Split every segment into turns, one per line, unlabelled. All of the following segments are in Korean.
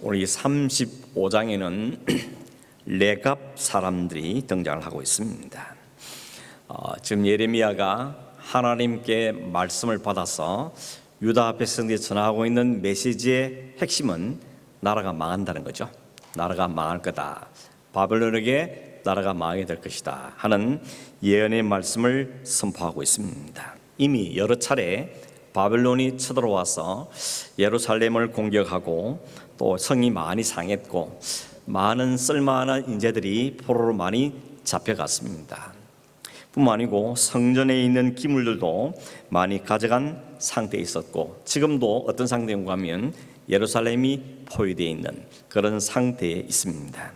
오늘 이 35장에는 레갑 사람들이 등장을 하고 있습니다. 지금 예레미야가 하나님께 말씀을 받아서 유다 백성들이 전하고 있는 메시지의 핵심은 나라가 망한다는 거죠. 나라가 망할 거다, 바벨론에게 나라가 망하게 될 것이다 하는 예언의 말씀을 선포하고 있습니다. 이미 여러 차례 바벨론이 쳐들어와서 예루살렘을 공격하고 또 성이 많이 상했고 많은 쓸만한 인재들이 포로로 많이 잡혀갔습니다. 뿐만 아니고 성전에 있는 기물들도 많이 가져간 상태에 있었고 지금도 어떤 상태인가 하면 예루살렘이 포위되어 있는 그런 상태에 있습니다.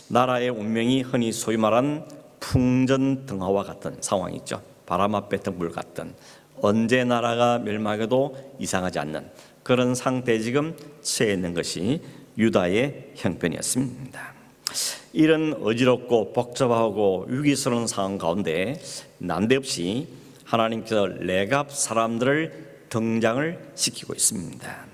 나라의 운명이 흔히 소위 말하는 풍전등화와 같은 상황이죠. 바람 앞에 등불 같은, 언제 나라가 멸망해도 이상하지 않는 그런 상태에 지금 처해 있는 것이 유다의 형편이었습니다. 이런 어지럽고 복잡하고 위기스러운 상황 가운데 난데없이 하나님께서 레갑 사람들을 등장을 시키고 있습니다.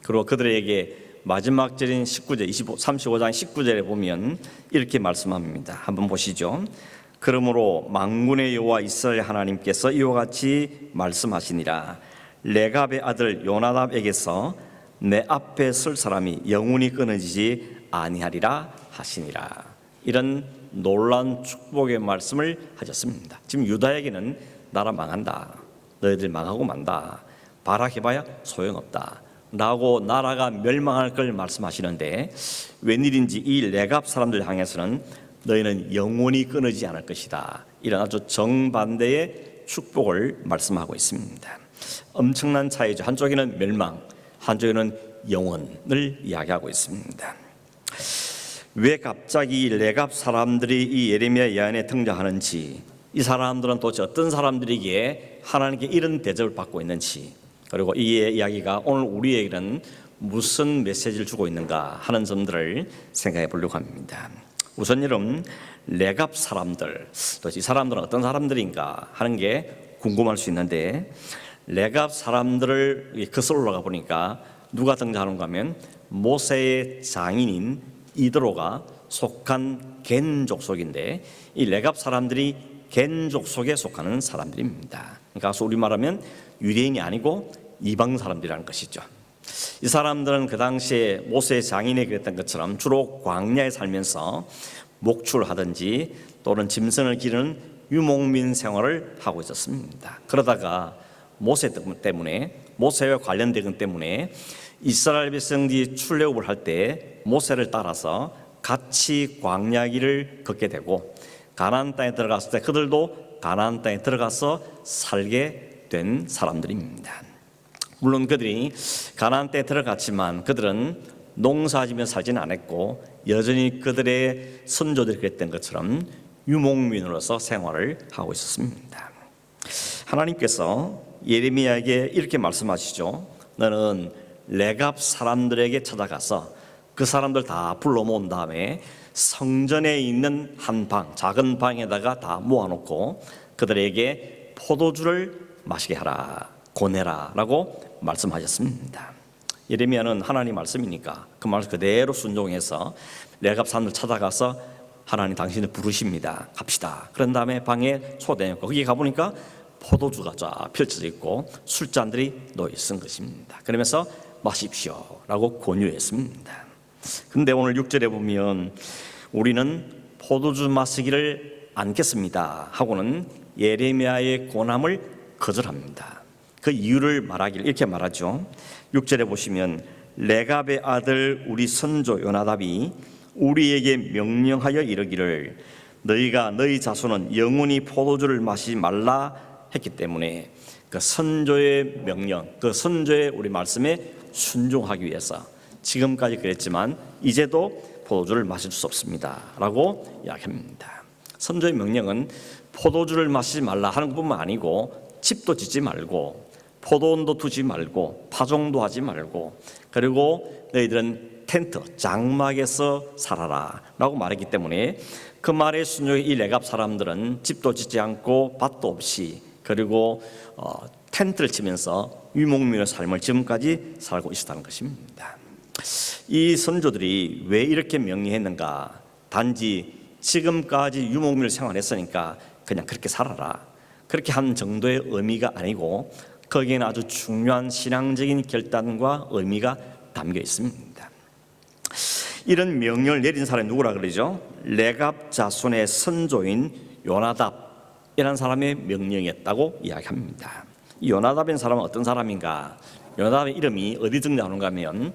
그리고 그들에게 마지막 절인 35장 19절에 보면 이렇게 말씀합니다. 한번 보시죠. 그러므로 만군의 여호와 이스라엘 하나님께서 이와 같이 말씀하시니라. 레갑의 아들 요나답에게서 내 앞에 설 사람이 영원히 끊어지지 아니하리라 하시니라. 이런 놀라운 축복의 말씀을 하셨습니다. 지금 유다에게는 나라 망한다, 너희들 망하고 만다, 발악해봐야 소용없다 라고 나라가 멸망할 걸 말씀하시는데, 웬일인지 이 레갑 사람들 향해서는 너희는 영원히 끊어지지 않을 것이다, 이런 아주 정반대의 축복을 말씀하고 있습니다. 엄청난 차이죠. 한쪽에는 멸망, 한쪽에는 영원을 이야기하고 있습니다. 왜 갑자기 레갑 사람들이 이 예레미야 예언에 등장하는지, 이 사람들은 도대체 어떤 사람들이기에 하나님께 이런 대접을 받고 있는지, 그리고 이 이야기가 오늘 우리에게는 무슨 메시지를 주고 있는가 하는 점들을 생각해 보려고 합니다. 우선 여러분, 레갑 사람들, 도대체 이 사람들은 어떤 사람들인가 하는 게 궁금할 수 있는데, 레갑 사람들을 거슬러 올라가 보니까 누가 등장하는가 하면 모세의 장인인 이드로가 속한 겐 족속인데, 이 레갑 사람들이 겐 족속에 속하는 사람들입니다. 그러니까 우리 말하면 유대인이 아니고 이방 사람들이라는 것이죠. 이 사람들은 그 당시에 모세의 장인이 그랬던 것처럼 주로 광야에 살면서 목출하든지 또는 짐승을 기르는 유목민 생활을 하고 있었습니다. 그러다가 모세 때문에, 모세와 관련된 것 때문에 이스라엘 백성들이 출애굽을 할 때 모세를 따라서 같이 광야길을 걷게 되고, 가나안 땅에 들어갔을 때 그들도 가나안 땅에 들어가서 살게 된 사람들입니다. 물론 그들이 가나안 땅에 들어갔지만 그들은 농사지며 살지는 않았고 여전히 그들의 선조들이 그랬던 것처럼 유목민으로서 생활을 하고 있었습니다. 하나님께서 예레미야에게 이렇게 말씀하시죠. 너는 레갑 사람들에게 찾아가서 그 사람들 다 불러 모은 다음에 성전에 있는 한 방, 작은 방에다가 다 모아놓고 그들에게 포도주를 마시게 하라, 고내라 라고 말씀하셨습니다. 예레미야는 하나님 말씀이니까 그 말씀 그대로 순종해서 레갑 사람들 찾아가서 하나님 당신을 부르십니다, 갑시다. 그런 다음에 방에 초대했고 거기 가보니까 포도주가 쫙 펼쳐져 있고 술잔들이 놓여 있은 것입니다. 그러면서 마십시오 라고 권유했습니다. 근데 오늘 6절에 보면 우리는 포도주 마시기를 않겠습니다 하고는 예레미야의 권함을 거절합니다. 그 이유를 말하기를 이렇게 말하죠. 6절에 보시면 레갑의 아들 우리 선조 요나답이 우리에게 명령하여 이르기를 너희가 너희 자손은 영원히 포도주를 마시지 말라 했기 때문에 그 선조의 명령, 그 선조의 우리 말씀에 순종하기 위해서 지금까지 그랬지만 이제도 포도주를 마실 수 없습니다 라고 이야기합니다. 선조의 명령은 포도주를 마시지 말라 하는 것뿐만 아니고 집도 짓지 말고 포도원도 두지 말고 파종도 하지 말고, 그리고 너희들은 텐트, 장막에서 살아라 라고 말했기 때문에 그 말에 순종해 이 레갑 사람들은 집도 짓지 않고 밭도 없이, 그리고 텐트를 치면서 유목민의 삶을 지금까지 살고 있었다는 것입니다. 이 선조들이 왜 이렇게 명령했는가? 단지 지금까지 유목민을 생활했으니까 그냥 그렇게 살아라, 그렇게 한 정도의 의미가 아니고 거기에는 아주 중요한 신앙적인 결단과 의미가 담겨 있습니다. 이런 명령을 내린 사람이 누구라 그러죠? 레갑 자손의 선조인 요나답이라는 사람의 명령이었다고 이야기합니다. 이 요나답이라는 사람은 어떤 사람인가? 요나답의 이름이 어디 등장하는가 하면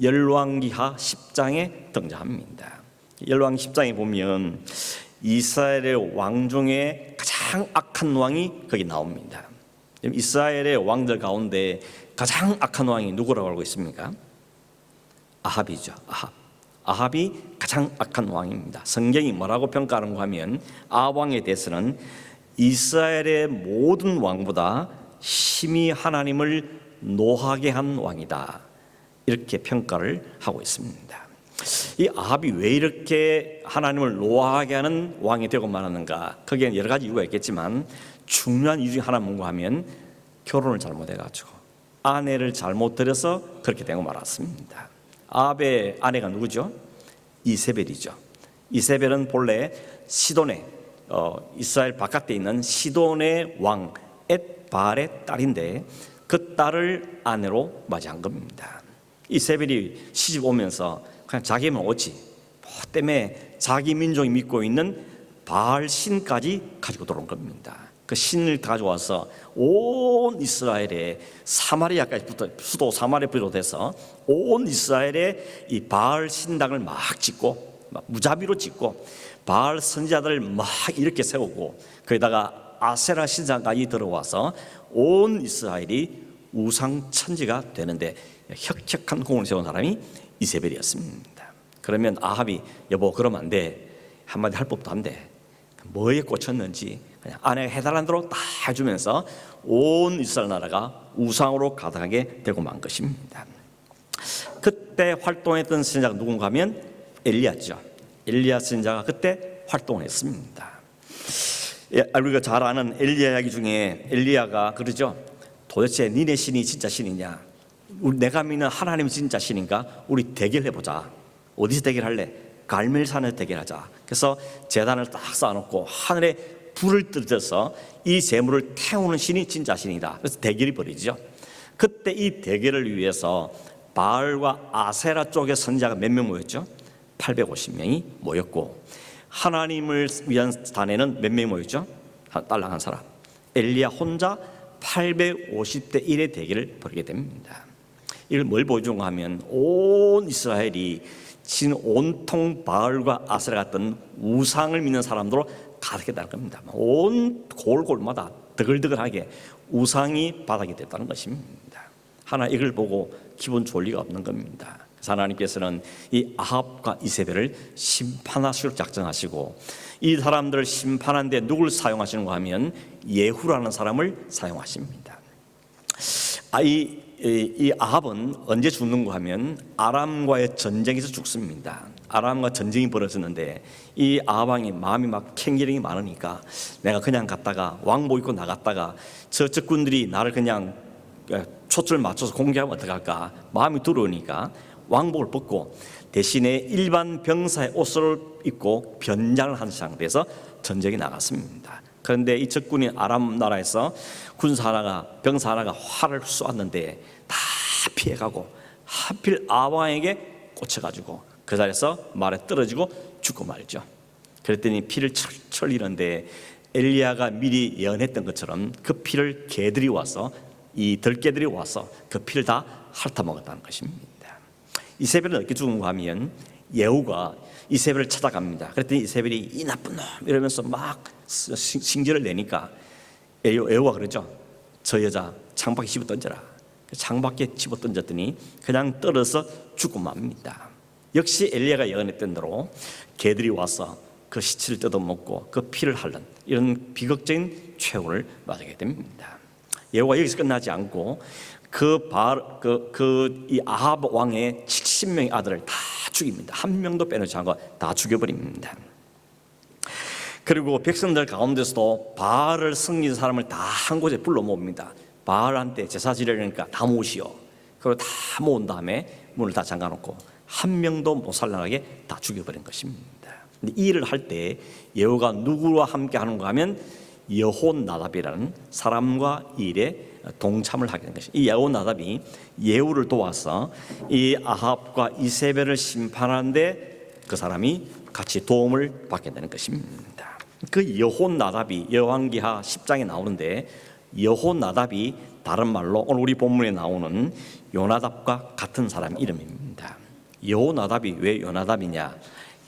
열왕기하 10장에 등장합니다. 열왕기 10장에 보면 이스라엘의 왕 중에 가장 악한 왕이 거기 나옵니다. 이스라엘의 왕들 가운데 가장 악한 왕이 누구라고 알고 있습니까? 아합이죠. 아합이 가장 악한 왕입니다. 성경이 뭐라고 평가하는가 하면 아합 왕에 대해서는 이스라엘의 모든 왕보다 심히 하나님을 노하게 한 왕이다, 이렇게 평가를 하고 있습니다. 이 아합이 왜 이렇게 하나님을 노하게 하는 왕이 되고 말았는가? 거기에는 여러 가지 이유가 있겠지만 중요한 이유 중에 하나 뭔가 하면 결혼을 잘못해가지고 아내를 잘못 들여서 그렇게 되고 말았습니다. 아합의 아내가 누구죠? 이세벨이죠. 이세벨은 본래 시돈의 이스라엘 바깥에 있는 시돈의 왕 엣바알의 딸인데 그 딸을 아내로 맞이한 겁니다. 이세벨이 시집 오면서 그냥 자기만 오지 뭐 때문에 자기 민족이 믿고 있는 바알 신까지 가지고 들어온 겁니다. 그 신을 가져와서 온 이스라엘에 사마리아까지부터 수도 사마리아 비롯해서 온 이스라엘에 이 바알 신당을 막 짓고 막 무자비로 짓고 바알 선지자들을 막 이렇게 세우고 거기다가 아세라 신상까지 들어와서 온 이스라엘이 우상 천지가 되는데 혁혁한 공을 세운 사람이 이세벨이었습니다. 그러면 아합이 여보 그러면 안 돼, 한마디 할 법도 안 돼, 뭐에 꽂혔는지 그냥 아내가 해달라는 대로 다 해주면서 온 이스라엘 나라가 우상으로 가득하게 되고 만 것입니다. 그때 활동했던 선지자가 누군가 하면 엘리야죠. 엘리야 선지자가 그때 활동했습니다. 우리가 잘 아는 엘리야 이야기 중에 엘리야가 그러죠. 도대체 니네 신이 진짜 신이냐? 내가 믿는 하나님이 진짜 신인가? 우리 대결해보자. 어디서 대결할래? 갈멜산에서 대결하자. 그래서 제단을 딱 쌓아놓고 하늘에 불을 뜯어서 이 재물을 태우는 신이 진짜 신이다. 그래서 대결이 벌어지죠. 그때 이 대결을 위해서 바알과 아세라 쪽의 선지자가 몇 명 모였죠? 850명이 모였고 하나님을 위한 단에는 몇 명이 모였죠? 딸랑 한 사람. 엘리야 혼자 850대 1의 대결을 벌이게 됩니다. 이걸 뭘 보여주는가 하면 온 이스라엘이 진 온통 바알과 아세라 같은 우상을 믿는 사람들로 가득했다는 겁니다. 온 골골마다 드글드글하게 우상이 바닥이 됐다는 것입니다. 하나 이걸 보고 기분 좋을 리가 없는 겁니다. 그래서 하나님께서는 이 아합과 이세벨을 심판하시기로 작정하시고 이 사람들을 심판하는데 누굴 사용하시는가 하면 예후라는 사람을 사용하십니다. 이 아합은 언제 죽는가 하면 아람과의 전쟁에서 죽습니다. 아람과 전쟁이 벌어졌는데 이 아합 왕이 마음이 막 캥기령이 많으니까 내가 그냥 갔다가 왕복 입고 나갔다가 저 적군들이 나를 그냥 초점을 맞춰서 공격하면 어떡할까 마음이 두려우니까 왕복을 벗고 대신에 일반 병사의 옷을 입고 변장을 한 상태에서 전쟁에 나갔습니다. 그런데 이 적군이 아람 나라에서 군사 하나가 병사 하나가 활을 쏘았는데 다 피해가고 하필 아합 왕에게 꽂혀가지고 그 자리에서 말에 떨어지고 죽고 말죠. 그랬더니 피를 철철 흘리는데 엘리야가 미리 예언했던 것처럼 그 피를 개들이 와서 이 들개들이 와서 그 피를 다 핥아먹었다는 것입니다. 이세벨은 어떻게 죽은가 하면 예후가 이세벨을 찾아갑니다. 그랬더니 이세벨이 이 나쁜 놈 이러면서 막 징계를 내니까 예후가 그러죠. 저 여자 창밖에 집어 던져라. 창밖에 집어 던졌더니 그냥 떨어서 죽고 맙니다. 역시 엘리야가 예언했던 대로 개들이 와서 그 시체를 뜯어먹고 그 피를 핥는 이런 비극적인 최후를 맞게 됩니다. 예후가 여기서 끝나지 않고 이 아합 왕의 70명의 아들을 다 죽입니다. 한 명도 빼놓지 않고 다 죽여버립니다. 그리고 백성들 가운데서도 바알을 섬기는 사람을 다 한 곳에 불러 모읍니다. 바알한테 제사 지내려니까 다 모으시오. 그리고 다 모은 다음에 문을 다 잠가놓고 한 명도 못 살아나게 다 죽여버린 것입니다. 근데 이 일을 할 때 여호와가 누구와 함께 하는가 하면 여호나답이라는 사람과 이 일에 동참을 하게 된 것입니다. 이 여호나답이 예후를 도와서 이 아합과 이세벨을 심판하는데 그 사람이 같이 도움을 받게 되는 것입니다. 그 여호나답이 열왕기하 10장에 나오는데 여호나답이 다른 말로 오늘 우리 본문에 나오는 요나답과 같은 사람 이름입니다. 여호나답이 왜 요나답이냐?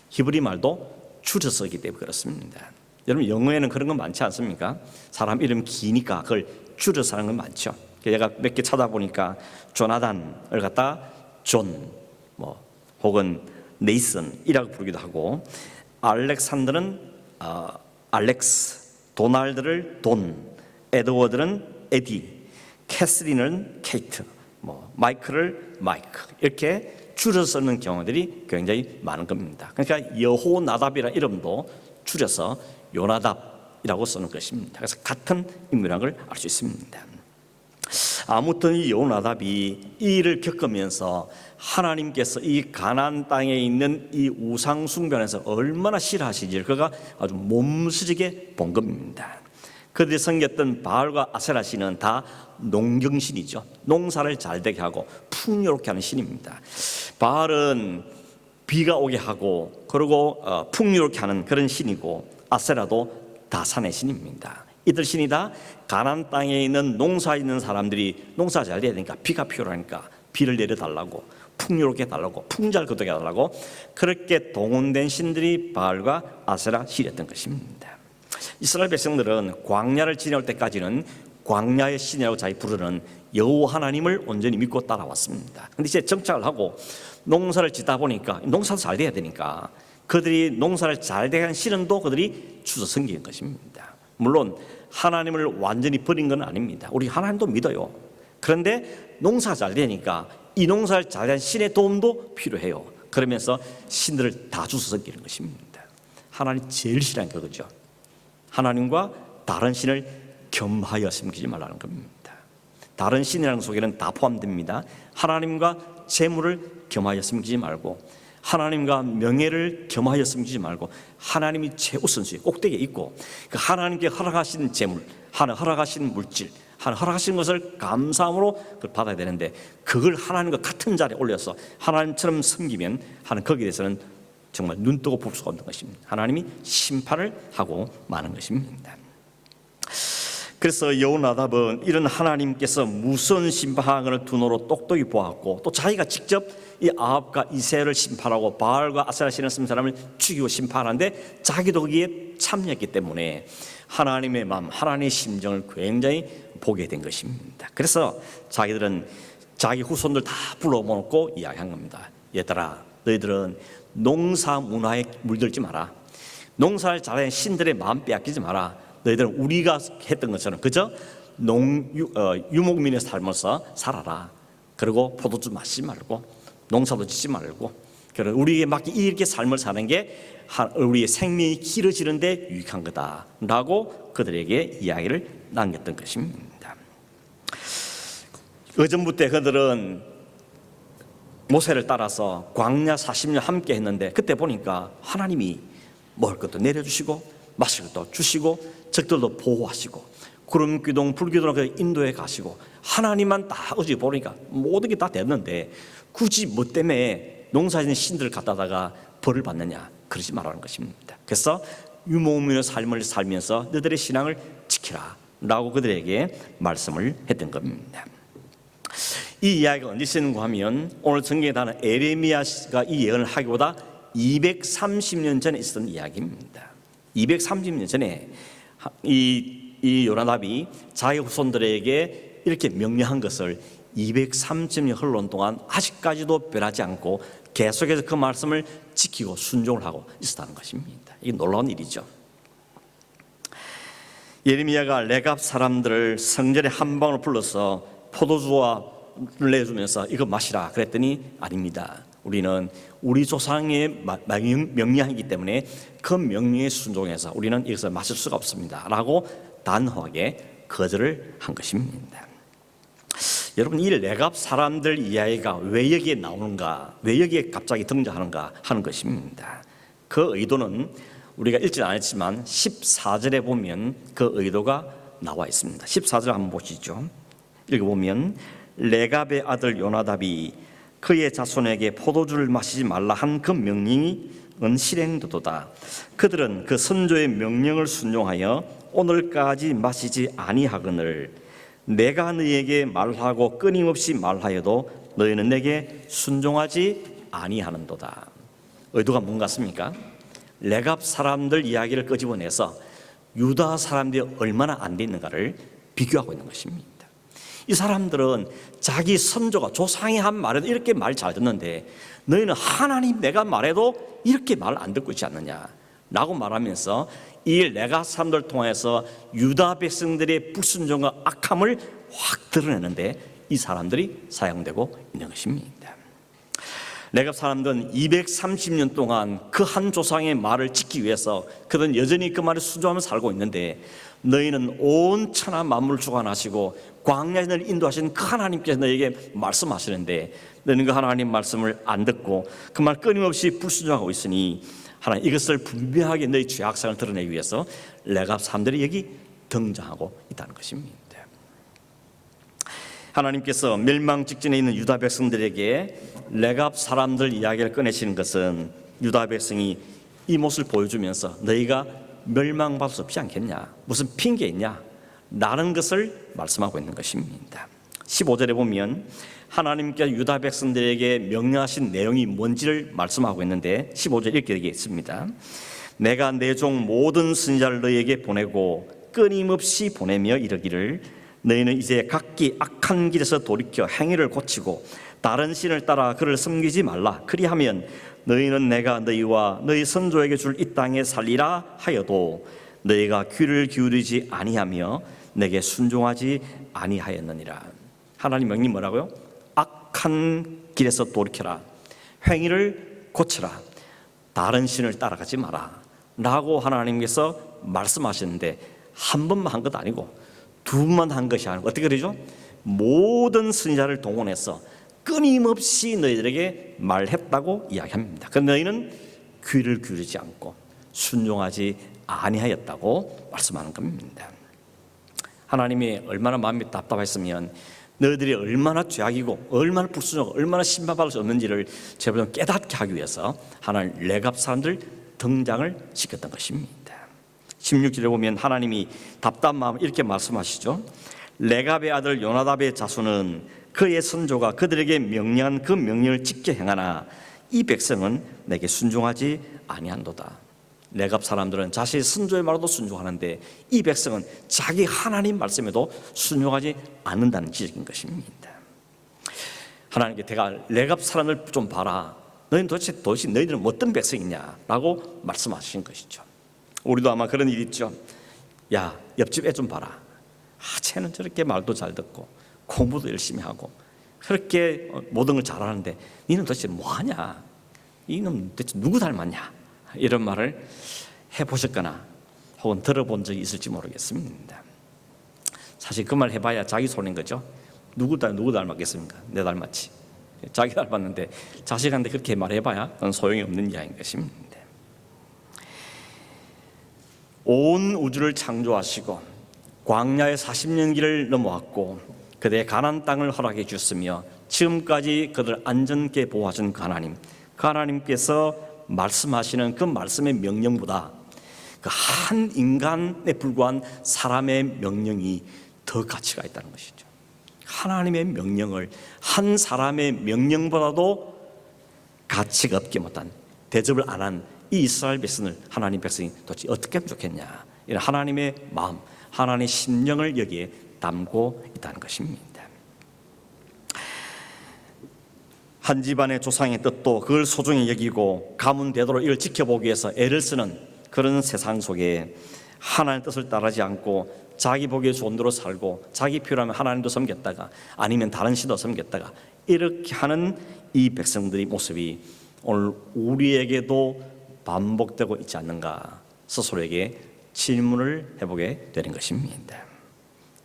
히브리 말도 줄여서기 때문에 그렇습니다. 여러분 영어에는 그런 건 많지 않습니까? 사람 이름 기니까 그걸 줄여서 하는 건 많죠. 제가 몇 개 찾아보니까 조나단을 갖다 존 혹은 네이슨이라고 부르기도 하고, 알렉산더는 알렉스, 도날드를 돈, 에드워드는 에디, 캐스린은 케이트, 마이크를 마이크, 이렇게 줄여서 쓰는 경우들이 굉장히 많은 겁니다. 그러니까 여호나답이라는 이름도 줄여서 요나답이라고 쓰는 것입니다. 그래서 같은 인물이라는 걸 알 수 있습니다. 아무튼 이 여호나답이 이 일을 겪으면서 하나님께서 이 가나안 땅에 있는 이 우상 숭배에서 얼마나 싫어하시는지를 그가 아주 몸쓰리게 본 겁니다. 그들이 섬겼던 바알과 아세라 신은 다 농경신이죠. 농사를 잘 되게 하고 풍요롭게 하는 신입니다. 바알은 비가 오게 하고 그리고 풍요롭게 하는 그런 신이고, 아세라도 다산의 신입니다. 이들 신이 다 가나안 땅에 있는 농사에 있는 사람들이 농사 잘 돼야 되니까 비가 필요하니까 비를 내려달라고, 풍요롭게 해달라고, 풍자를 거두게 해달라고 그렇게 동원된 신들이 바알과 아세라 신이었던 것입니다. 이스라엘 백성들은 광야를 지나올 때까지는 광야의 신이라고 자기 부르는 여호와 하나님을 온전히 믿고 따라왔습니다. 그런데 이제 정착을 하고 농사를 짓다 보니까 농사도 잘 돼야 되니까 그들이 농사를 잘 되게 한 신은도 그들이 주서 섬기는 것입니다. 물론 하나님을 완전히 버린 건 아닙니다. 우리 하나님도 믿어요. 그런데 농사가 잘 되니까 이 농사를 잘 된 신의 도움도 필요해요. 그러면서 신들을 다 주서 섬기는 것입니다. 하나님 제일 싫어하는 그거죠. 하나님과 다른 신을 겸하여 섬기지 말라는 겁니다. 다른 신이라는 속에는 다 포함됩니다. 하나님과 재물을 겸하여 섬기지 말고, 하나님과 명예를 겸하여 섬기지 말고, 하나님이 최우선순위 꼭대기에 있고, 그 하나님께 허락하신 재물, 허락하신 물질, 허락하신 것을 감사함으로 그걸 받아야 되는데, 그걸 하나님과 같은 자리에 올려서 하나님처럼 섬기면 하는 거기에 대해서는 정말 눈 뜨고 볼 수가 없는 것입니다. 하나님이 심판을 하고 마는 것입니다. 그래서 여호나답은 이런 하나님께서 무서운 심판을 눈으로 똑똑히 보았고, 또 자기가 직접 이 아합과 이세를 심판하고 바알과 아세라 신을 쓴 사람을 죽이고 심판하는데 자기도 거기에 참여했기 때문에 하나님의 마음, 하나님의 심정을 굉장히 보게 된 것입니다. 그래서 자기들은 자기 후손들 다 불러모으고 이야기한 겁니다. 얘들아, 너희들은 농사 문화에 물들지 마라. 농사를 잘하는 신들의 마음 빼앗기지 마라. 너희들은 우리가 했던 것처럼 그저 유목민의 삶을 살아라. 그리고 포도주 마시지 말고 농사도 짓지 말고, 그리고 우리에게 맞게 이렇게 삶을 사는 게 우리의 생명이 길어지는데 유익한 거다라고 그들에게 이야기를 남겼던 것입니다. 그전부터 그들은 모세를 따라서 광야 40년 함께 했는데, 그때 보니까 하나님이 먹을 것도 내려주시고 마실 것도 주시고 적들도 보호하시고 구름 기둥 불 기둥으로 인도에 가시고 하나님만 다 어디 보니까 모든 게 다 됐는데 굳이 뭐 때문에 농사짓는 신들을 갖다다가 벌을 받느냐, 그러지 말라는 것입니다. 그래서 유목민의 삶을 살면서 너희들의 신앙을 지키라 라고 그들에게 말씀을 했던 겁니다. 이 이야기가 언제 쓰는가 하면 오늘 성경에 나오는 에레미야가 이 예언을 하기보다 230년 전에 있었던 이야기입니다. 230년 전에 이 요나답이 자기 후손들에게 이렇게 명령한 것을 230년 흘러온 동안 아직까지도 변하지 않고 계속해서 그 말씀을 지키고 순종을 하고 있었다는 것입니다. 이게 놀라운 일이죠. 예레미야가 레갑 사람들을 성전에 한 방울 불러서 포도주와 를 내주면서 이거 마시라 그랬더니 아닙니다. 우리는 우리 조상의 명령이기 때문에 그 명령에 순종해서 우리는 이것을 마실 수가 없습니다 라고 단호하게 거절을 한 것입니다. 여러분, 이 레갑 사람들 이야기가 왜 여기에 나오는가, 왜 여기에 갑자기 등장하는가 하는 것입니다. 그 의도는 우리가 읽지 않았지만 14절에 보면 그 의도가 나와 있습니다. 14절 한번 보시죠. 읽어보면 레갑의 아들 요나답이 그의 자손에게 포도주를 마시지 말라 한 그 명령이 실행되도다. 그들은 그 선조의 명령을 순종하여 오늘까지 마시지 아니하거늘 내가 너희에게 말하고 끊임없이 말하여도 너희는 내게 순종하지 아니하는도다. 의도가 뭔 같습니까? 레갑 사람들 이야기를 끄집어내서 유다 사람들이 얼마나 안 돼 있는가를 비교하고 있는 것입니다. 이 사람들은 자기 선조가 조상이 한 말에도 이렇게 말 잘 듣는데 너희는 하나님 내가 말해도 이렇게 말 안 듣고 있지 않느냐 라고 말하면서 이 레갑 사람들 통해서 유다 백성들의 불순종과 악함을 확 드러내는데 이 사람들이 사용되고 있는 것입니다. 레갑 사람들은 230년 동안 그 한 조상의 말을 지키기 위해서 그들은 여전히 그 말을 순종하며 살고 있는데 너희는 온 천하 만물을 주관하시고 광야에 너를 인도하신 그 하나님께서 너에게 말씀하시는데 너희는 그 하나님 말씀을 안 듣고 그 말 끊임없이 불순종하고 있으니 하나님 이것을 분명하게 너희 죄악상을 드러내기 위해서 레갑 사람들이 여기 등장하고 있다는 것입니다. 하나님께서 멸망 직전에 있는 유다 백성들에게 레갑 사람들 이야기를 꺼내시는 것은 유다 백성이 이 모습을 보여주면서 너희가 멸망받을 수 없지 않겠냐, 무슨 핑계 있냐 라는 것을 말씀하고 있는 것입니다. 15절에 보면 하나님께서 유다 백성들에게 명령하신 내용이 뭔지를 말씀하고 있는데 15절 이렇게 얘기했습니다. 내가 내 종 모든 선지자를 너희에게 보내고 끊임없이 보내며 이르기를 너희는 이제 각기 악한 길에서 돌이켜 행위를 고치고 다른 신을 따라 그를 섬기지 말라. 그리하면 너희는 내가 너희와 너희 선조에게 줄 이 땅에 살리라 하여도 너희가 귀를 기울이지 아니하며 내게 순종하지 아니하였느니라. 하나님 명령이 뭐라고요? 악한 길에서 돌이켜라, 행위를 고쳐라, 다른 신을 따라가지 마라 라고 하나님께서 말씀하시는데 한 번만 한 것도 아니고 두 번만 한 것이 아니고 어떻게 그러죠? 모든 선지자를 동원해서 끊임없이 너희들에게 말했다고 이야기합니다. 그런데 너희는 귀를 기울이지 않고 순종하지 아니하였다고 말씀하는 겁니다. 하나님이 얼마나 마음이 답답했으면 너희들이 얼마나 죄악이고 얼마나 불순종하고 얼마나 심판받을 수 없는지를 제발 깨닫게 하기 위해서 하나님 레갑 사람들 등장을 시켰던 것입니다. 16절에 보면 하나님이 답답한 마음 이렇게 말씀하시죠. 레갑의 아들 요나답의 자손은 그의 선조가 그들에게 명령한 그 명령을 지켜 행하나 이 백성은 내게 순종하지 아니한도다. 레갑 사람들은 자신의 선조의 말도 순종하는데 이 백성은 자기 하나님 말씀에도 순종하지 않는다는 지적인 것입니다. 하나님께 내가 레갑 사람을 좀 봐라. 너희는 도대체 너희들은 어떤 백성이냐라고 말씀하신 것이죠. 우리도 아마 그런 일 있죠. 야, 옆집 애 좀 봐라. 쟤는 저렇게 말도 잘 듣고 공부도 열심히 하고 그렇게 모든 걸 잘하는데 너는 도대체 뭐하냐? 이놈 도대체 누구 닮았냐? 이런 말을 해보셨거나 혹은 들어본 적이 있을지 모르겠습니다. 사실 그 말 해봐야 자기 손인 거죠. 누구 닮았겠습니까? 내 닮았지. 자기 닮았는데 자식한테 그렇게 말해봐야 그건 소용이 없는 이야기인 것입니다. 온 우주를 창조하시고 광야의 40년 길을 넘어왔고 그들의 가나안 땅을 허락해 주셨으며 지금까지 그들 안전케 보호하신 그 하나님께서 말씀하시는 그 말씀의 명령보다 그 한 인간에 불과한 사람의 명령이 더 가치가 있다는 것이죠. 하나님의 명령을 한 사람의 명령보다도 가치가 없게 못한, 대접을 안 한 이 이스라엘 백성을 하나님 백성이 도대체 어떻게 하면 좋겠냐, 이런 하나님의 마음, 하나님의 심령을 여기에 담고 있다는 것입니다. 한 집안의 조상의 뜻도 그걸 소중히 여기고 가문 되도록 이걸 지켜보기 위해서 애를 쓰는 그런 세상 속에 하나님의 뜻을 따르지 않고 자기 보기에 좋은 대로 살고 자기 필요하면 하나님도 섬겼다가 아니면 다른 신도 섬겼다가 이렇게 하는 이 백성들의 모습이 오늘 우리에게도 반복되고 있지 않는가 스스로에게 질문을 해보게 되는 것입니다.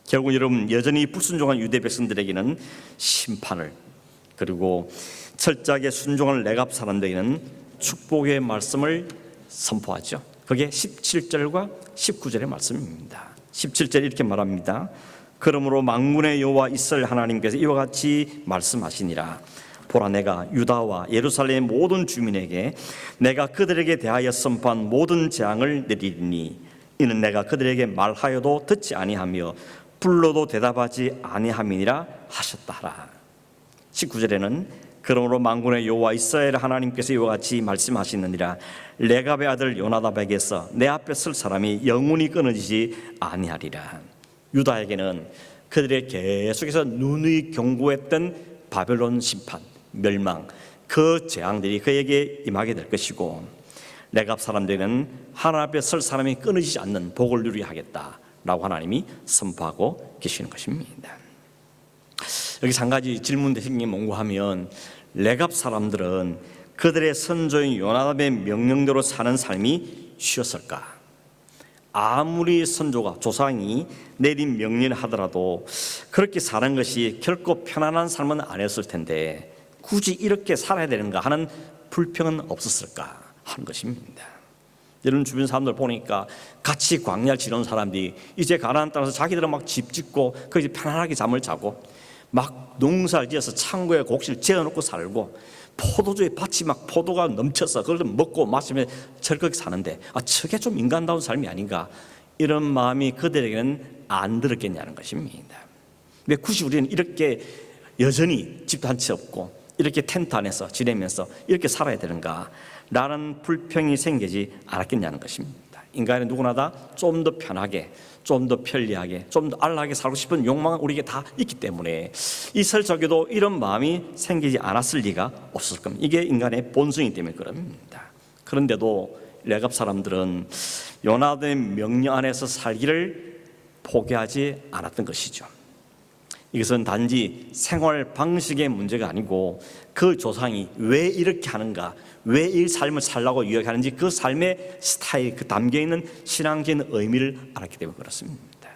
결국 여러분, 여전히 불순종한 유대 백성들에게는 심판을, 그리고 철저하게 순종한 레갑 사람들에게는 축복의 말씀을 선포하죠. 그게 17절과 19절의 말씀입니다. 17절 이렇게 말합니다. 그러므로 만군의 여호와 이스라엘 하나님께서 이와 같이 말씀하시니라. 보라, 내가 유다와 예루살렘의 모든 주민에게 내가 그들에게 대하여 선포한 모든 재앙을 내리리니 이는 내가 그들에게 말하여도 듣지 아니하며 불러도 대답하지 아니함이니라 하셨다라. 19절에는 그러므로 만군의 여호와 이스라엘 하나님께서 이와 같이 말씀하시느니라. 레갑의 아들 요나답에게서 내 앞에 설 사람이 영원히 끊어지지 아니하리라. 유다에게는 그들의 계속해서 누누이 경고했던 바벨론 심판, 멸망, 그 재앙들이 그에게 임하게 될 것이고, 레갑 사람들은 하나님 앞에 설 사람이 끊어지지 않는 복을 누리게 하겠다라고 하나님이 선포하고 계시는 것입니다. 여기서 한 가지 질문도 생긴 뭔가 하면, 레갑 사람들은 그들의 선조인 요나답의 명령대로 사는 삶이 쉬웠을까? 아무리 선조가, 조상이 내린 명령을 하더라도 그렇게 사는 것이 결코 편안한 삶은 아니었을 텐데 굳이 이렇게 살아야 되는가 하는 불평은 없었을까 하는 것입니다. 여러분, 주변 사람들 보니까 같이 광야를 지내는 사람들이 이제 가나안 땅에서 자기들은 막 집 짓고 거기서 편안하게 잠을 자고, 막 농사를 지어서 창고에 곡식을 재어놓고 살고, 포도주의 밭이 막 포도가 넘쳐서 그걸 먹고 마시며 즐겁게 사는데, 저게 좀 인간다운 삶이 아닌가, 이런 마음이 그들에게는 안 들었겠냐는 것입니다. 왜 굳이 우리는 이렇게 여전히 집도 한 채 없고 이렇게 텐트 안에서 지내면서 이렇게 살아야 되는가 라는 불평이 생기지 않았겠냐는 것입니다. 인간은 누구나 다 좀 더 편하게, 좀 더 편리하게, 좀 더 안락하게 살고 싶은 욕망은 우리에게 다 있기 때문에 있을 적에도 이런 마음이 생기지 않았을 리가 없을 겁니다. 이게 인간의 본성이기 때문에 그럽니다. 그런데도 레갑 사람들은 요나답의 명령 안에서 살기를 포기하지 않았던 것이죠. 이것은 단지 생활 방식의 문제가 아니고 그 조상이 왜 이렇게 하는가, 왜 이 삶을 살라고 이야기하는지 그 삶의 스타일, 그 담겨있는 신앙적인 의미를 알았기 때문에 그렇습니다.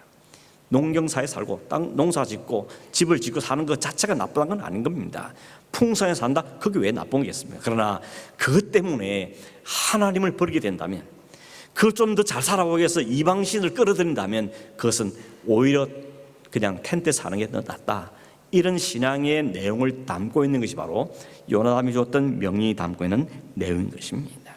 농경사에 살고 땅 농사 짓고 집을 짓고 사는 것 자체가 나쁜 건 아닌 겁니다. 풍성하게 산다? 그게 왜 나쁜 거겠습니까? 그러나 그것 때문에 하나님을 버리게 된다면, 그걸 좀 더 잘 살아보기 위해서 이방신을 끌어들인다면 그것은 오히려 그냥 텐트에 사는 게 더 낫다, 이런 신앙의 내용을 담고 있는 것이 바로 요나답이 줬던 명령이 담고 있는 내용인 것입니다.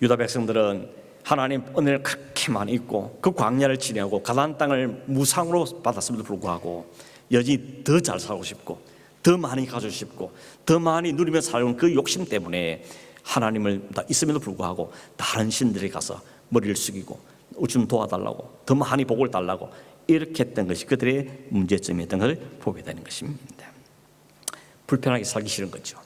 유다 백성들은 하나님 은혜를 그렇게 많이 있고 그 광야를 지내고 가나안 땅을 무상으로 받았음에도 불구하고 여전히 더 잘 살고 싶고 더 많이 가지고 싶고 더 많이 누리며 살고 그 욕심 때문에 하나님을 있음에도 불구하고 다른 신들에 가서 머리를 숙이고 좀 도와달라고, 더 많이 복을 달라고 이렇게 했던 것이 그들의 문제점이었던 것을 보게 되는 것입니다. 불편하게 살기 싫은 거죠.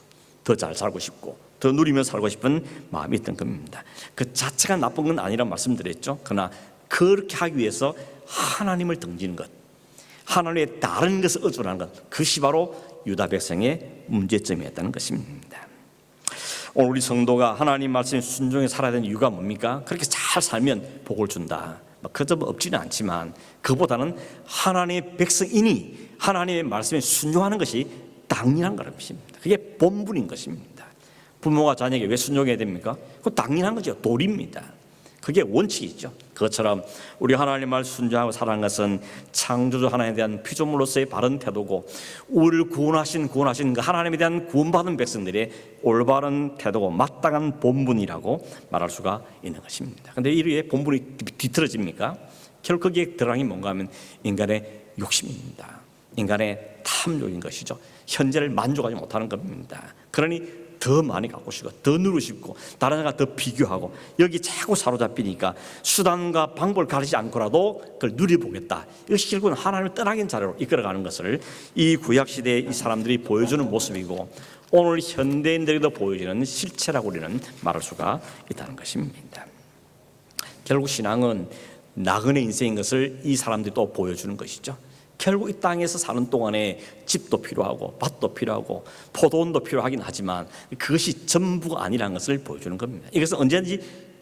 더 잘 살고 싶고 더 누리며 살고 싶은 마음이 있던 겁니다. 그 자체가 나쁜 건 아니라고 말씀드렸죠. 그러나 그렇게 하기 위해서 하나님을 등지는 것, 하나님의 다른 것을 의존하는 것, 그것이 바로 유다 백성의 문제점이었다는 것입니다. 오늘 우리 성도가 하나님 말씀에 순종해 살아야 되는 이유가 뭡니까? 그렇게 잘 살면 복을 준다, 그저 없지는 않지만 그보다는 하나님의 백성이니 하나님의 말씀에 순종하는 것이 당연한 것입니다. 그게 본분인 것입니다. 부모가 자녀에게 왜 순종해야 됩니까? 그거 당연한 거죠. 도리입니다. 그게 원칙이죠. 그것처럼 우리 하나님 말 순종하고 살아가는 것은 창조주 하나님에 대한 피조물로서의 바른 태도고, 우리를 구원하신 그 하나님에 대한 구원받은 백성들의 올바른 태도고 마땅한 본분이라고 말할 수가 있는 것입니다. 그런데 이게 본분이 뒤틀어집니까? 결국 거기에 들어간 게 뭔가 하면 인간의 욕심입니다. 인간의 탐욕인 것이죠. 현재를 만족하지 못하는 겁니다. 그러니 더 많이 갖고 싶고 더 누리고 싶고 다른 사람과 더 비교하고 여기 자꾸 사로잡히니까 수단과 방법을 가리지 않고라도 그걸 누려보겠다. 이것이 결국은 하나님을 떠나긴 자리로 이끌어가는 것을 이 구약시대의 이 사람들이 보여주는 모습이고 오늘 현대인들에게도 보여지는 실체라고 우리는 말할 수가 있다는 것입니다. 결국 신앙은 나그네 인생인 것을 이 사람들이 또 보여주는 것이죠. 결국 이 땅에서 사는 동안에 집도 필요하고 밭도 필요하고 포도원도 필요하긴 하지만 그것이 전부가 아니라는 것을 보여주는 겁니다. 이것은 언제든지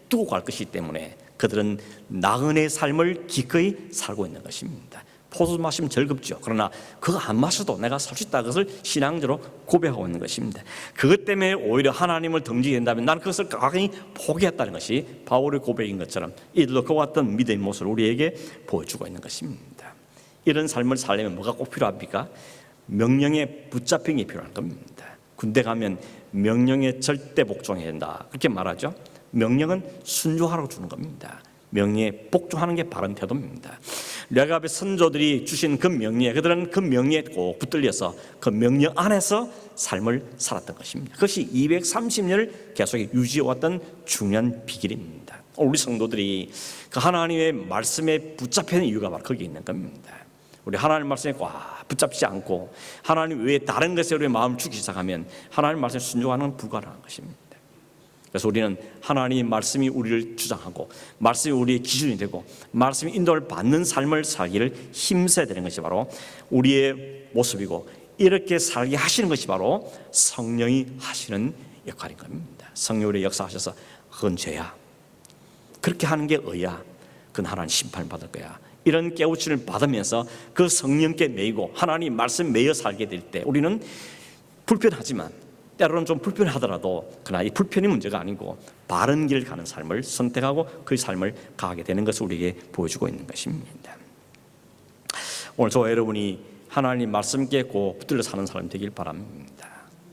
두고 갈 것이기 때문에 그들은 나그네 삶을 기꺼이 살고 있는 것입니다. 포도 마시면 즐겁죠. 그러나 그거 안 마셔도 내가 살 수 있다, 그것을 신앙적으로 고백하고 있는 것입니다. 그것 때문에 오히려 하나님을 등지게 된다면 나는 그것을 강히 포기했다는 것이 바울의 고백인 것처럼 이들도 그와 같은 믿음의 모습을 우리에게 보여주고 있는 것입니다. 이런 삶을 살려면 뭐가 꼭 필요합니까? 명령에 붙잡힌 게 필요한 겁니다. 군대 가면 명령에 절대 복종해야 된다, 그렇게 말하죠. 명령은 순종하라고 주는 겁니다. 명령에 복종하는 게 바른 태도입니다. 레갑의 선조들이 주신 그 명령에, 그들은 그 명령에 꼭 붙들려서 그 명령 안에서 삶을 살았던 것입니다. 그것이 230년을 계속 유지해왔던 중요한 비결입니다. 우리 성도들이 그 하나님의 말씀에 붙잡혀 있는 이유가 바로 거기에 있는 겁니다. 우리 하나님 말씀에 꽉 붙잡지 않고 하나님 외에 다른 것에 우리의 마음을 주기 시작하면 하나님 말씀에 순종하는 건 불가능한 것입니다. 그래서 우리는 하나님의 말씀이 우리를 주장하고 말씀이 우리의 기준이 되고 말씀의 인도를 받는 삶을 살기를 힘써야 되는 것이 바로 우리의 모습이고, 이렇게 살게 하시는 것이 바로 성령이 하시는 역할인 겁니다. 성령이 우리의 역사하셔서 그건 죄야, 그렇게 하는 게 의야, 그건 하나님 심판을 받을 거야, 이런 깨우침을 받으면서 그 성령께 매이고 하나님 말씀 매여 살게 될 때 우리는 불편하지만, 때로는 좀 불편하더라도 그러나 이 불편이 문제가 아니고 바른 길을 가는 삶을 선택하고 그 삶을 가게 되는 것을 우리에게 보여주고 있는 것입니다. 오늘 저와 여러분이 하나님 말씀께 꼭 붙들려 사는 사람 되길 바랍니다.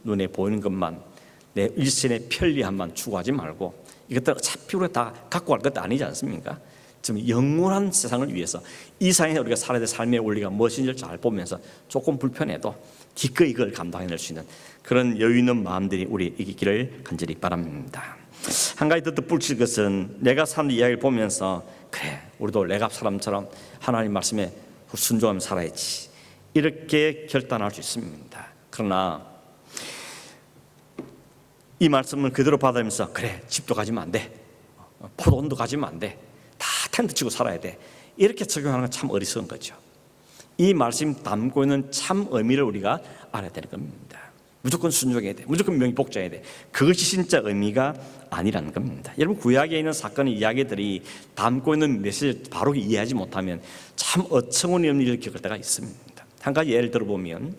눈에 보이는 것만, 내 일생의 편리함만 추구하지 말고 이것들 어차피 우리가 다 갖고 갈 것도 아니지 않습니까? 지금 영원한 세상을 위해서 이 세상에 우리가 살아야 될 삶의 원리가 무엇인지를 잘 보면서 조금 불편해도 기꺼이 이걸 감당해낼 수 있는 그런 여유 있는 마음들이 우리 있기를 간절히 바랍니다. 한 가지 더 덧붙일 것은 내가 사는 이야기를 보면서 그래, 우리도 레갑 사람처럼 하나님 말씀에 순종하며 살아야지, 이렇게 결단할 수 있습니다. 그러나 이 말씀을 그대로 받으면서 그래, 집도 가지면 안 돼, 포도원도 가지면 안 돼, 다 텐트 치고 살아야 돼, 이렇게 적용하는 건 참 어리석은 거죠. 이 말씀이 담고 있는 참 의미를 우리가 알아야 되는 겁니다. 무조건 순종해야 돼, 무조건 명복종해야 돼, 그것이 진짜 의미가 아니라는 겁니다. 여러분, 구약에 있는 사건의 이야기들이 담고 있는 메시지를 바로 이해하지 못하면 참 어처구니 없는 일을 겪을 때가 있습니다. 한 가지 예를 들어보면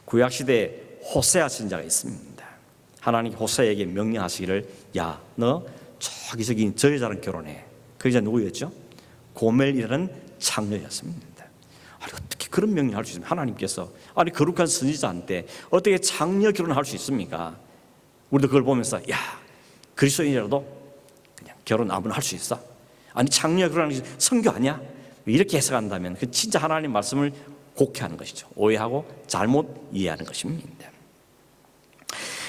구약시대에 호세아 선지자가 있습니다. 하나님이 호세아에게 명령하시기를, 야, 너 저기 저 여자랑 결혼해. 그 여자 누구였죠? 고멜이라는 창녀였습니다. 아니, 어떻게 그런 명령을 할 수 있습니까? 하나님께서 아니 거룩한 선지자한테 어떻게 창녀 결혼할 수 있습니까? 우리도 그걸 보면서 야, 그리스도인이라도 그냥 결혼 아무나 할 수 있어? 아니 창녀 결혼하는 게 성교 아니야? 이렇게 해석한다면 그 진짜 하나님 말씀을 곡해하는 것이죠. 오해하고 잘못 이해하는 것입니다.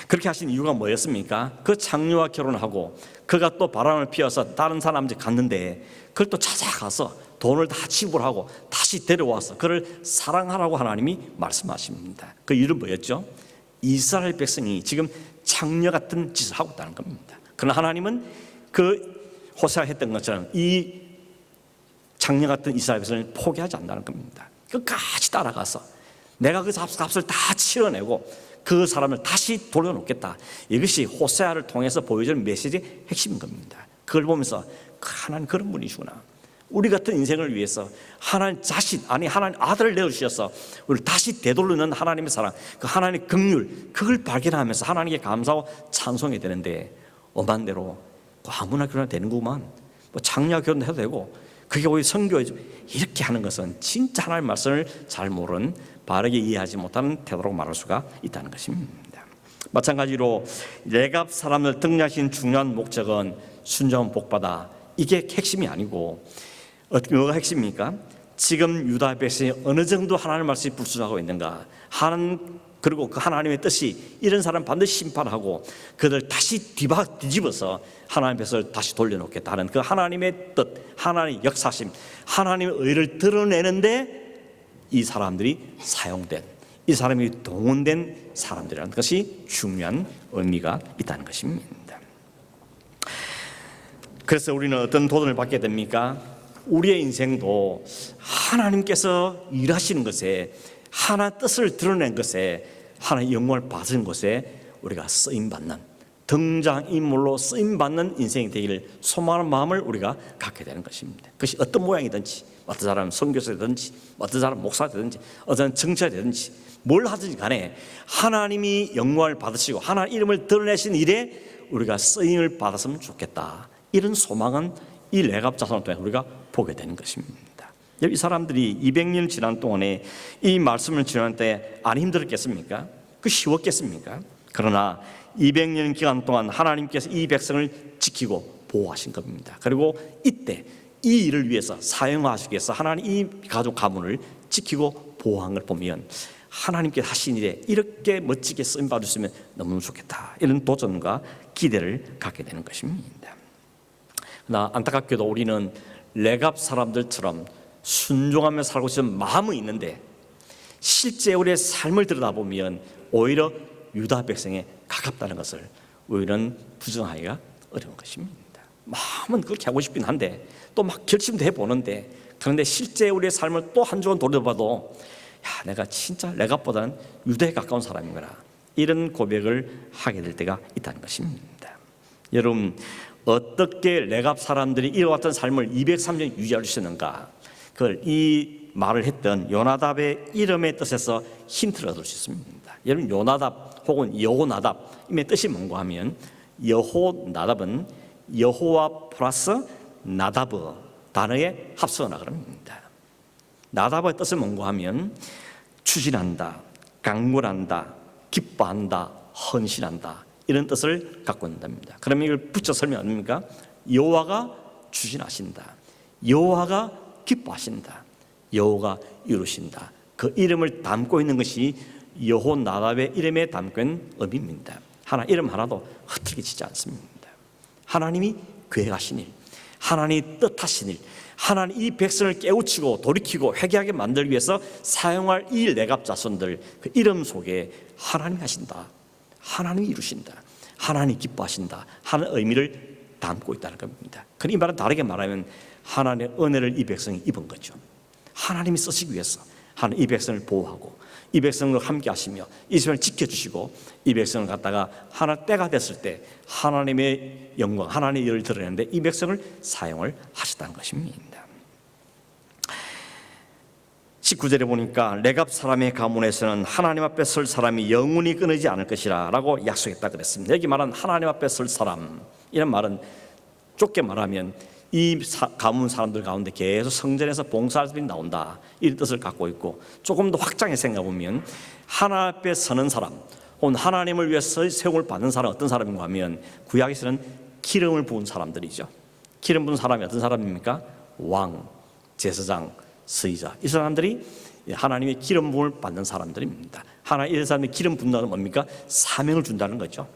그렇게 하신 이유가 뭐였습니까? 그 창녀와 결혼하고 그가 또 바람을 피워서 다른 사람 집 갔는데 그걸 또 찾아가서 돈을 다 지불하고 다시 데려와서 그를 사랑하라고 하나님이 말씀하십니다. 그 이유는 뭐였죠? 이스라엘 백성이 지금 창녀 같은 짓을 하고 있다는 겁니다. 그러나 하나님은 그 호세아가 했던 것처럼 이 창녀 같은 이스라엘 백성을 포기하지 않는다는 겁니다. 끝까지 따라가서 내가 그 값을 다 치러내고 그 사람을 다시 돌려놓겠다. 이것이 호세아를 통해서 보여주는 메시지의 핵심인 겁니다. 그걸 보면서 하나님 그런 분이시구나. 우리 같은 인생을 위해서 하나님 자신, 아니 하나님 아들을 내어주셔서 우리를 다시 되돌리는 하나님의 사랑, 그 하나님의 긍휼, 그걸 발견하면서 하나님께 감사하고 찬송해야 되는데 엄한 대로 아무나 결혼해도 되는구만, 뭐 장녀 결혼해도 되고 그게 오히려 선교에 이렇게 하는 것은 진짜 하나님의 말씀을 잘 모르는, 바르게 이해하지 못하는 태도로 말할 수가 있다는 것입니다. 마찬가지로 레갑 사람을 등려하신 중요한 목적은 순종은 복받아, 이게 핵심이 아니고 뭐가 핵심입니까? 지금 유다 백성이 어느 정도 하나님의 말씀에 불순하고 있는가, 그리고 그 하나님의 뜻이 이런 사람 반드시 심판하고 그들 다시 뒤집어서 하나님의 뜻을 다시 돌려놓겠다는 그 하나님의 뜻, 하나님의 역사심, 하나님의 의를 드러내는데 이 사람들이 사용된, 이 사람이 동원된 사람들이라는 것이 중요한 의미가 있다는 것입니다. 그래서 우리는 어떤 도전을 받게 됩니까? 우리의 인생도 하나님께서 일하시는 것에, 하나님의 뜻을 드러낸 것에, 하나님의 영광을 받은 것에 우리가 쓰임받는 등장인물로 쓰임받는 인생이 되기를 소망하는 마음을 우리가 갖게 되는 것입니다. 그것이 어떤 모양이든지, 어떤 사람은 선교사든지, 어떤 사람은 목사되든지, 어떤 정치자되든지 뭘 하든지 간에 하나님이 영광을 받으시고 하나님 이름을 드러내신 일에 우리가 쓰임을 받았으면 좋겠다. 이런 소망은 이 레갑 자손을 통해 우리가 보게 되는 것입니다. 이 사람들이 200년 지난 동안에 이 말씀을 지난 때 안 힘들었겠습니까? 그 쉬웠겠습니까? 그러나 200년 기간 동안 하나님께서 이 백성을 지키고 보호하신 겁니다. 그리고 이때 이 일을 위해서 사용하시기 위해서 하나님 이 가족 가문을 지키고 보호한 걸 보면 하나님께 하신 일에 이렇게 멋지게 쓰임 받으시면 너무 좋겠다. 이런 도전과 기대를 갖게 되는 것입니다. 그러나 안타깝게도 우리는 레갑 사람들처럼 순종하며 살고 싶은 마음은 있는데 실제 우리의 삶을 들여다보면 오히려 유다 백성에 가깝다는 것을 우리는 부정하기가 어려운 것입니다. 마음은 그렇게 하고 싶긴 한데 또 막 결심도 해보는데 그런데 실제 우리의 삶을 또 한 주간 돌려봐도 야, 내가 진짜 레갑보다는 유다에 가까운 사람이구나, 이런 고백을 하게 될 때가 있다는 것입니다. 여러분, 어떻게 레갑 사람들이 이와 같은 삶을 203년 유지할 수 있는가, 그걸 이 말을 했던 요나답의 이름의 뜻에서 힌트를 얻을 수 있습니다. 여러분, 요나답 혹은 여호나답의 뜻이 뭔가 하면 여호나답은 여호와 플러스 나다브 단어의 합성어라 그럽니다. 나답의 뜻은 뭔가 하면 추진한다, 강구한다, 기뻐한다, 헌신한다, 이런 뜻을 갖고 있답니다. 그러면 이걸 붙여 설명합니까? 여호와가 추진하신다, 여호와가 기뻐하신다, 여호와가 이루신다. 그 이름을 담고 있는 것이 여호나답의 이름에 담고 있는 의미입니다. 이름 하나도 흐트러지지 않습니다. 하나님이 계획하신 일, 하나님이 뜻하신 일, 하나님 이 백성을 깨우치고 돌이키고 회개하게 만들기 위해서 사용할 이 레갑 자손들, 그 이름 속에 하나님이 하신다, 하나님이 이루신다, 하나님이 기뻐하신다 하는 의미를 담고 있다는 겁니다. 그럼 이 말은 다르게 말하면 하나님의 은혜를 이 백성이 입은 거죠. 하나님이 쓰시기 위해서 하나님 이 백성을 보호하고 이 백성을 함께 하시며 이 백성을 지켜주시고 이 백성을 갖다가 하나 때가 됐을 때 하나님의 영광, 하나님의 일을 드러내는데 이 백성을 사용을 하셨다는 것입니다. 19절에 보니까 레갑 사람의 가문에서는 하나님 앞에 설 사람이 영원히 끊이지 않을 것이라 라고 약속했다 그랬습니다. 여기 말한 하나님 앞에 설 사람, 이런 말은 좁게 말하면 이 가문 사람들 가운데 계속 성전에서 봉사할 때 나온다, 이 뜻을 갖고 있고, 조금 더 확장해서 생각해보면 하나님 앞에 서는 사람 혹은 하나님을 위해서 세움을 받는 사람 어떤 사람인가 하면 구약에서는 기름을 부은 사람들이죠. 기름 부은 사람이 어떤 사람입니까? 왕, 제사장, 서기자, 이 사람들이 하나님의 기름 부음을 받는 사람들입니다. 하나님 이 사람이 기름 붓는 건 뭡니까? 사명을 준다는 거죠.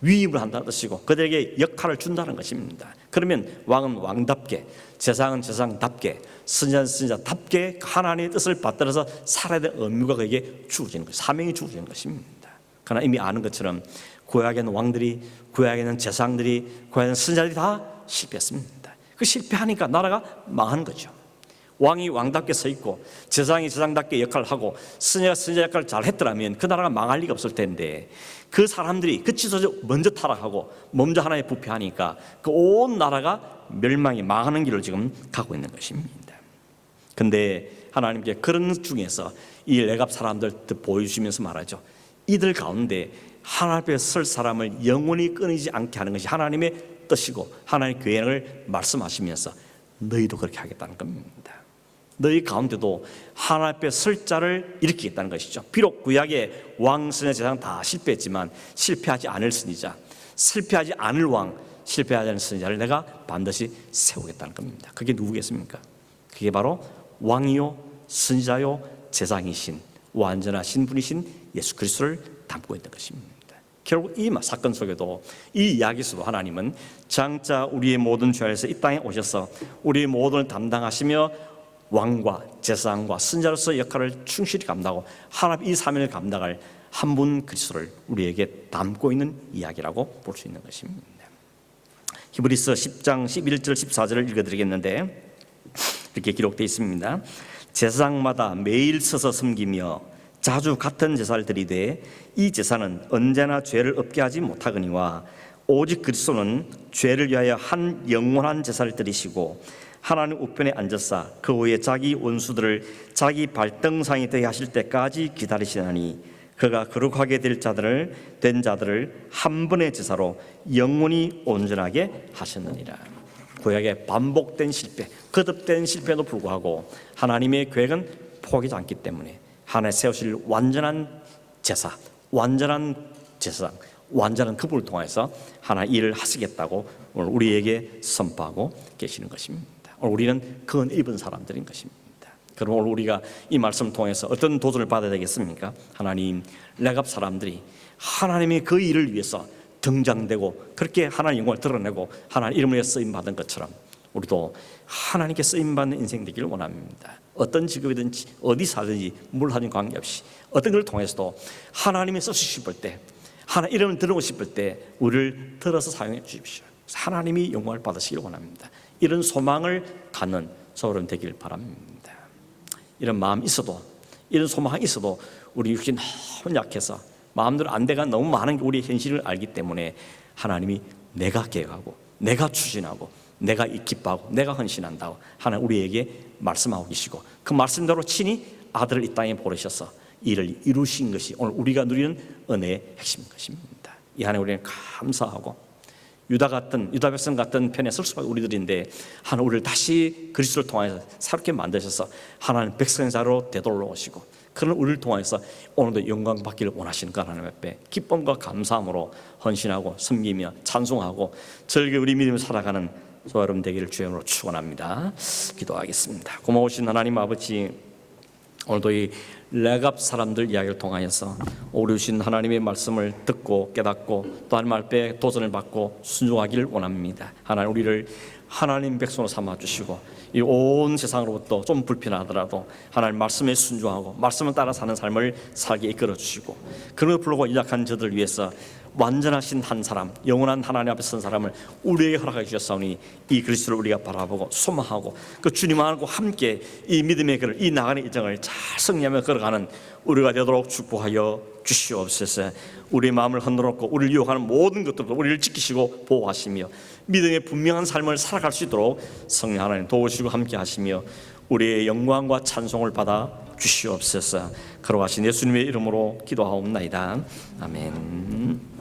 위임을 한다는 뜻이고 그들에게 역할을 준다는 것입니다. 그러면 왕은 왕답게, 제사장은 제사장답게, 선지자는 선지자답게 하나님의 뜻을 받들어서 살아야 될 의무가 그에게 주어지는 것, 사명이 주어지는 것입니다. 그러나 이미 아는 것처럼 구약에는 왕들이, 구약에는 제사장들이, 구약에는 선지자들이 다 실패했습니다. 그 실패하니까 나라가 망하는 거죠. 왕이 왕답게 서 있고 제사장이 제사장답게 역할을 하고 선지자가 선지자 역할을 잘 했더라면 그 나라가 망할 리가 없을 텐데 그 사람들이 그 지도자 먼저 타락하고 먼저 하나님에 부패하니까 그 온 나라가 멸망이 망하는 길을 지금 가고 있는 것입니다. 그런데 하나님께 그런 중에서 이 레갑 사람들 보여주시면서 말하죠. 이들 가운데 하나님 앞에 설 사람을 영원히 끊이지 않게 하는 것이 하나님의 뜻이고 하나님의 계획을 말씀하시면서 너희도 그렇게 하겠다는 겁니다. 너희 가운데도 하나님 앞에 설 자를 일으키겠다는 것이죠. 비록 구약의 왕, 선지자, 제사장 다 실패했지만 실패하지 않을 선지자, 실패하지 않을 왕, 실패하지 않을 선지자를 내가 반드시 세우겠다는 겁니다. 그게 누구겠습니까? 그게 바로 왕이요 선지자요 제사장이신 완전하신 분이신 예수 그리스도를 담고 있는 것입니다. 결국 이 사건 속에도 이 이야기 속에도 하나님은 장차 우리의 모든 죄에서 이 땅에 오셔서 우리의 모든을 담당하시며 왕과 제사장과 선지자로서 역할을 충실히 감당하고 하나님 이 사명을 감당할 한 분 그리스도를 우리에게 담고 있는 이야기라고 볼 수 있는 것입니다. 히브리서 10장 11절 14절을 읽어드리겠는데 이렇게 기록되어 있습니다. 제사장마다 매일 서서 섬기며 자주 같은 제사를 드리되 이 제사는 언제나 죄를 없게 하지 못하거니와 오직 그리스도는 죄를 위하여 한 영원한 제사를 드리시고 하나님 우편에 앉으사 그 후에 자기 원수들을 자기 발등상이 되게 하실 때까지 기다리시나니 그가 거룩하게 된 자들을 한 번의 제사로 영원히 온전하게 하셨느니라. 구약의 반복된 실패, 거듭된 실패에도 불구하고 하나님의 계획은 포기하지 않기 때문에 하나님 세우실 완전한 제사, 완전한 제사장, 완전한 그분을 통해서 하나의 일을 하시겠다고 오늘 우리에게 선포하고 계시는 것입니다. 오늘 우리는 그 은혜 입은 사람들인 것입니다. 그럼 오늘 우리가 이 말씀을 통해서 어떤 도전을 받아야 되겠습니까? 하나님, 레갑 사람들이 하나님의 그 일을 위해서 등장되고 그렇게 하나님의 영광을 드러내고 하나님 이름을 위해 쓰임받은 것처럼 우리도 하나님께 쓰임받는 인생 되기를 원합니다. 어떤 직업이든지 어디 살든지 뭘 하든 관계없이 어떤 걸 통해서도 하나님이 쓰시고 싶을 때, 하나님 이름을 들고 싶을 때 우리를 들어서 사용해 주십시오. 하나님이 영광을 받으시기를 원합니다. 이런 소망을 갖는 저런 되기를 바랍니다. 이런 마음이 있어도, 이런 소망이 있어도 우리 육신이 너무 약해서 마음대로 안 돼가 너무 많은 게 우리의 현실을 알기 때문에 하나님이 내가 계획하고 내가 추진하고 내가 기뻐하고 내가 헌신한다고 하나님 우리에게 말씀하고 계시고 그 말씀대로 친히 아들을 이 땅에 보내셔서 이를 이루신 것이 오늘 우리가 누리는 은혜의 핵심인 것입니다. 이 하나님 우리는 감사하고 유다 백성 같은 편에 설 수밖에 우리들인데 하나님 우리를 다시 그리스도를 통해서 새롭게 만드셔서 하나님 백성자로 되돌아오시고 그런 우리를 통해서 오늘도 영광 받기를 원하시는 그 하나님 앞에 기쁨과 감사함으로 헌신하고 섬기며 찬송하고 즐겨 우리 믿음을 살아가는 저와 여러분 되기를 주님으로 축원합니다. 기도하겠습니다. 고마우신 하나님 아버지, 오늘도 이 레갑 사람들 이야기를 통하여서 우리 주신 하나님의 말씀을 듣고 깨닫고 또 하나님 앞에 도전을 받고 순종하기를 원합니다. 하나님 우리를 하나님 백성으로 삼아주시고 이 온 세상으로부터 좀 불편하더라도 하나님 말씀에 순종하고 말씀을 따라 사는 삶을 살게 이끌어주시고 그런 불구하고 약한 저들을 위해서 완전하신 한 사람, 영원한 하나님 앞에 선 사람을 우리에게 허락해 주셨사오니 이 그리스도를 우리가 바라보고 소망하고 그 주님하고 함께 이 믿음의 길을, 이 나가는 일정을 잘 승리하며 걸어가는 우리가 되도록 축복하여 주시옵소서. 우리의 마음을 흔들었고 우리를 유혹하는 모든 것들도 우리를 지키시고 보호하시며 믿음의 분명한 삶을 살아갈 수 있도록 성령 하나님 도우시고 함께 하시며 우리의 영광과 찬송을 받아 주시옵소서. 걸어가신 예수님의 이름으로 기도하옵나이다. 아멘.